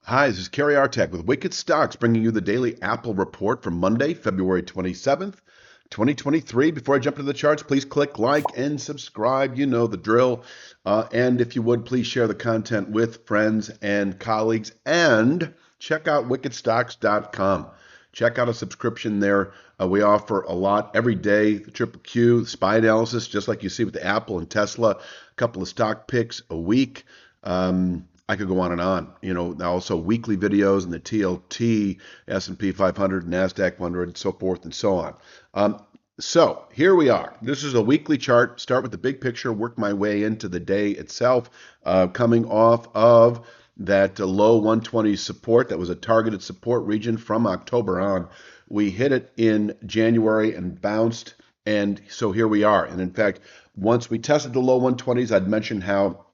Hi, this is Kerry Artek with Wicked Stocks, bringing you the daily Apple report for Monday, February 27th, 2023. Before I jump into the charts, please click like and subscribe. You know the drill. And if you would, please share the content with friends and colleagues. And check out wickedstocks.com. Check out a subscription there. We offer a lot every day, the Triple Q, the SPY analysis, just like you see with the Apple and Tesla, a couple of stock picks a week. I could go on and on. Also weekly videos and the TLT, S&P 500, NASDAQ 100, and so forth and so on. So here we are. This is a weekly chart. Start with the big picture, work my way into the day itself, coming off of that low 120 support. That was a targeted support region from October on. We hit it in January and bounced, and so here we are. And in fact, once we tested the low 120s, I'd mentioned how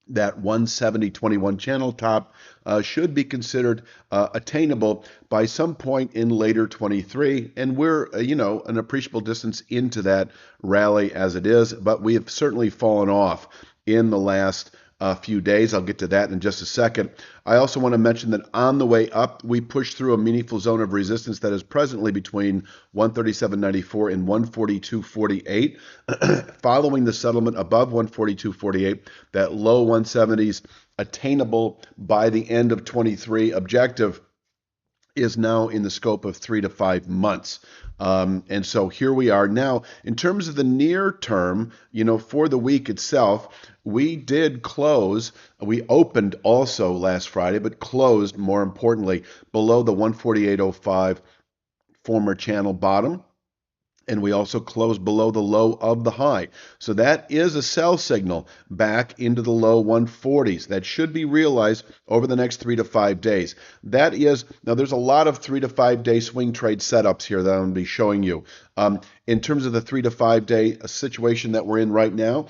that 170.21 channel top should be considered attainable by some point in later 23. And we're, an appreciable distance into that rally as it is, but we have certainly fallen off in the last few days. I'll get to that in just a second. I also want to mention that on the way up, we pushed through a meaningful zone of resistance that is presently between 137.94 and 142.48. Following the settlement above 142.48, that low 170s attainable by the end of 23 objective is now in the scope of 3 to 5 months. And so here we are. Now, in terms of the near term, for the week itself, we did close. We opened also last Friday, but closed, more importantly, below the 148.05 former channel bottom. And we also closed below the low of the high. So that is a sell signal back into the low 140s. That should be realized over the next 3 to 5 days. Now there's a lot of 3 to 5 day swing trade setups here that I'm going to be showing you. In terms of the 3 to 5 day situation that we're in right now,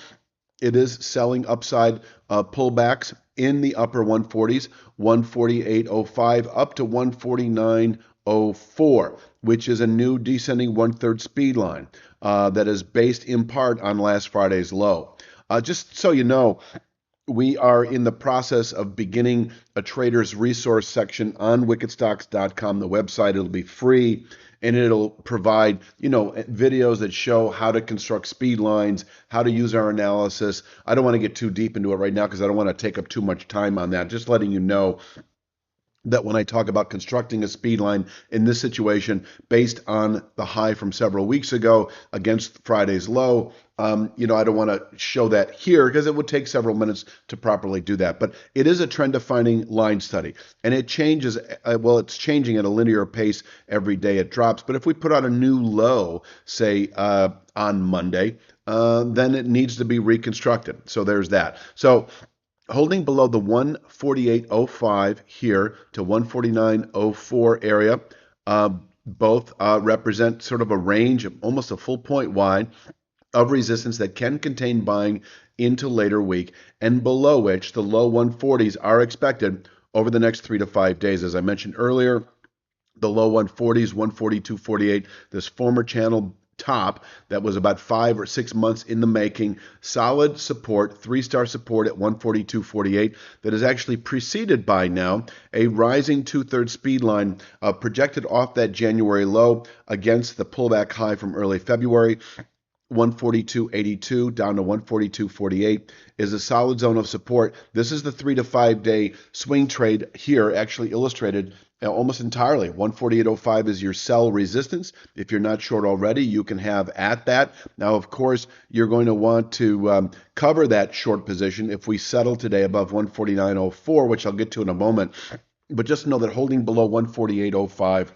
it is selling upside pullbacks in the upper 140s, 148.05 up to 149.04, which is a new descending 1/3 speed line that is based in part on last Friday's low. Just so you know, we are in the process of beginning a trader's resource section on wickedstocks.com, the website. It'll be free, and it'll provide, videos that show how to construct speed lines, how to use our analysis. I don't want to get too deep into it right now because I don't want to take up too much time on that. Just letting you know that when I talk about constructing a speed line in this situation based on the high from several weeks ago against Friday's low, I don't want to show that here because it would take several minutes to properly do that. But it is a trend defining line study, and it changes. It's changing at a linear pace every day it drops. But if we put out a new low, say on Monday, then it needs to be reconstructed. So there's that. So holding below the 148.05 here to 149.04 area, both represent sort of a range of almost a full point wide of resistance that can contain buying into later week, and below which the low 140s are expected over the next 3 to 5 days. As I mentioned earlier, the low 140s, 142.48, this former channel top that was about 5 or 6 months in the making, solid support, 3-star support at 142.48 that is actually preceded by now a rising 2/3 speed line projected off that January low against the pullback high from early February. 142.82 down to 142.48 is a solid zone of support. This is the 3 to 5 day swing trade here, actually illustrated almost entirely. 148.05 is your sell resistance. If you're not short already, you can have at that. Now, of course, you're going to want to cover that short position if we settle today above 149.04, which I'll get to in a moment. But just know that holding below 148.05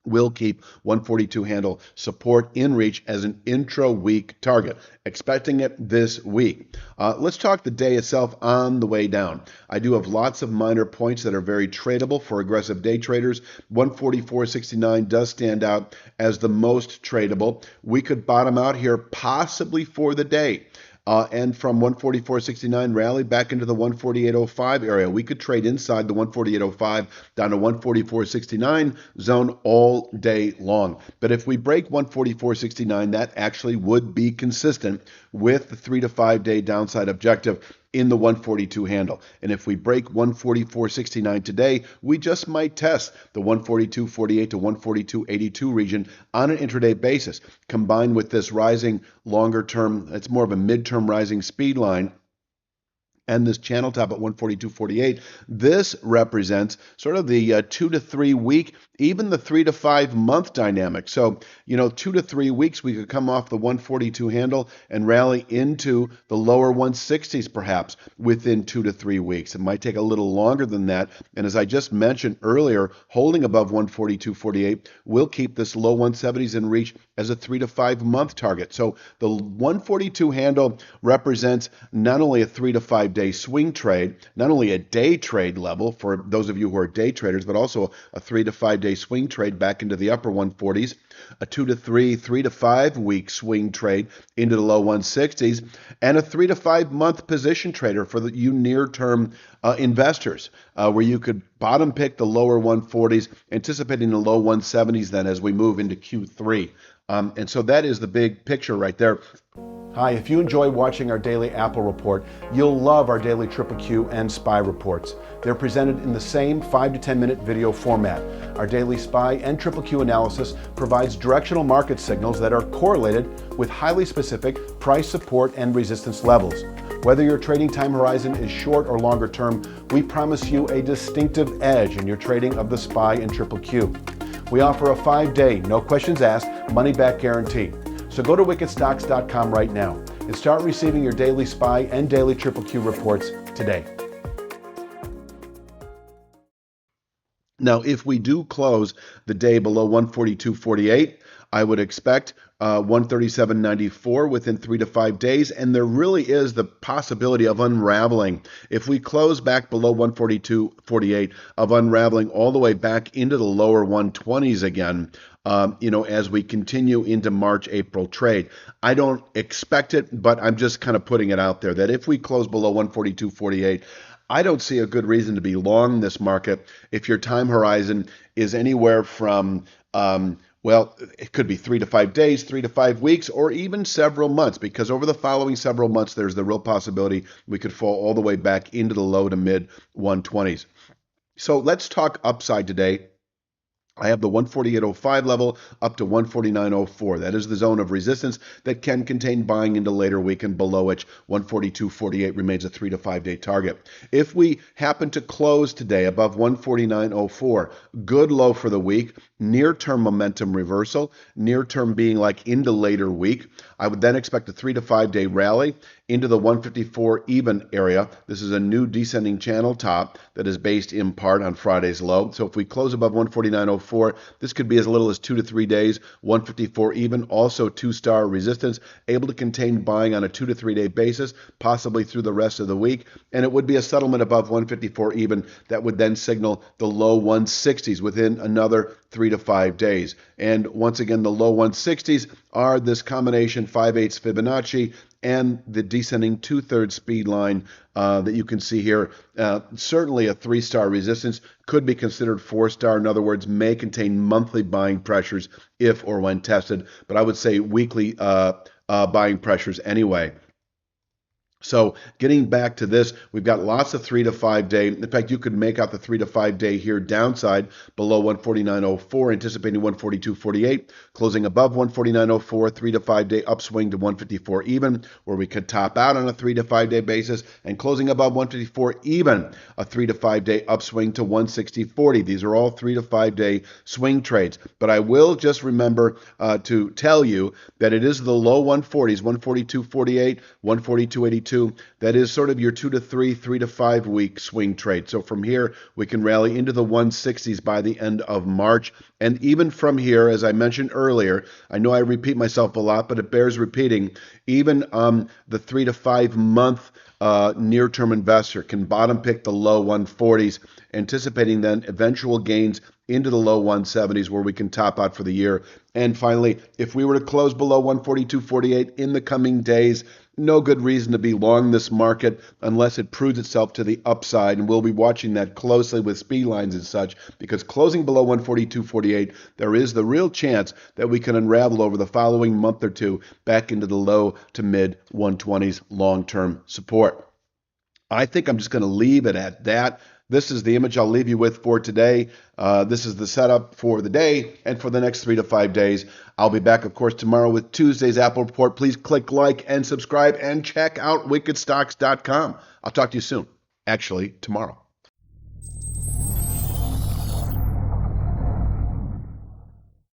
will keep 142 handle support in reach as an intra-week target. Expecting it this week. Let's talk the day itself on the way down. I do have lots of minor points that are very tradable for aggressive day traders. 144.69 does stand out as the most tradable. We could bottom out here possibly for the day. And from 144.69 rally back into the 148.05 area. We could trade inside the 148.05 down to 144.69 zone all day long. But if we break 144.69, that actually would be consistent with the 3 to 5 day downside objective in the 142 handle. And if we break 144.69 today, we just might test the 142.48 to 142.82 region on an intraday basis. Combined with this rising longer term, it's more of a midterm rising speed line, and this channel top at 142.48, this represents sort of the 2 to 3 week, even the 3 to 5 month dynamic. So, 2 to 3 weeks, we could come off the 142 handle and rally into the lower 160s perhaps within 2 to 3 weeks. It might take a little longer than that. And as I just mentioned earlier, holding above 142.48 will keep this low 170s in reach as a 3 to 5 month target. So the 142 handle represents not only a 3 to 5 day swing trade, not only a day trade level for those of you who are day traders, but also a 3 to 5 day swing trade back into the upper 140s, a 2 to 3, 3 to 5 week swing trade into the low 160s, and a 3 to 5 month position trader for you near term investors, where you could bottom pick the lower 140s, anticipating the low 170s then as we move into Q3. And so that is the big picture right there. Hi, if you enjoy watching our daily Apple report, you'll love our daily Triple Q and SPY reports. They're presented in the same 5 to 10 minute video format. Our daily SPY and Triple Q analysis provides directional market signals that are correlated with highly specific price support and resistance levels. Whether your trading time horizon is short or longer term, we promise you a distinctive edge in your trading of the SPY and Triple Q. We offer a 5-day, no questions asked, money-back guarantee. So go to wickedstocks.com right now and start receiving your daily SPY and daily Triple Q reports today. Now, if we do close the day below 142.48, I would expect 137.94 within 3 to 5 days, and there really is the possibility of unraveling. If we close back below 142.48, of unraveling all the way back into the lower 120s again, as we continue into March, April trade. I don't expect it, but I'm just kind of putting it out there that if we close below 142.48, I don't see a good reason to be long this market if your time horizon is anywhere from it could be 3 to 5 days, 3 to 5 weeks, or even several months, because over the following several months, there's the real possibility we could fall all the way back into the low to mid 120s. So let's talk upside today. I have the 148.05 level up to 149.04. That is the zone of resistance that can contain buying into later week, and below which 142.48 remains a 3 to 5 day target. If we happen to close today above 149.04, good low for the week, near-term momentum reversal, near-term being like into later week, I would then expect a 3 to 5 day rally into the 154 even area. This is a new descending channel top that is based in part on Friday's low. So if we close above 149.04, this could be as little as 2 to 3 days. 154 even, also 2-star resistance, able to contain buying on a 2 to 3 day basis, possibly through the rest of the week. And it would be a settlement above 154 even that would then signal the low 160s within another 3 to 5 days. And once again, the low 160s are this combination 5/8 Fibonacci and the descending 2/3 speed line that you can see here. Certainly a 3-star resistance, could be considered 4-star. In other words, may contain monthly buying pressures if or when tested, but I would say weekly buying pressures anyway. So getting back to this, we've got lots of 3 to 5 day. In fact, you could make out the 3 to 5 day here downside below 149.04, anticipating 142.48, closing above 149.04, 3 to 5 day upswing to 154 even, where we could top out on a 3 to 5 day basis, and closing above 154 even, a 3 to 5 day upswing to 160.40. These are all 3 to 5 day swing trades. But I will just remember to tell you that it is the low 140s, 142.48, 142.82. That is sort of your 2 to 3, 3 to 5 week swing trade. So from here, we can rally into the 160s by the end of March. And even from here, as I mentioned earlier, I know I repeat myself a lot, but it bears repeating, even the 3 to 5 month near-term investor can bottom pick the low 140s, anticipating then eventual gains into the low 170s where we can top out for the year. And finally, if we were to close below 142.48 in the coming days, no good reason to be long this market unless it proves itself to the upside. And we'll be watching that closely with speed lines and such, because closing below 142.48, there is the real chance that we can unravel over the following month or two back into the low to mid 120s long-term support. I think I'm just going to leave it at that. This is the image I'll leave you with for today. This is the setup for the day and for the next 3 to 5 days. I'll be back, of course, tomorrow with Tuesday's Apple Report. Please click like and subscribe and check out wickedstocks.com. I'll talk to you soon. Actually, tomorrow.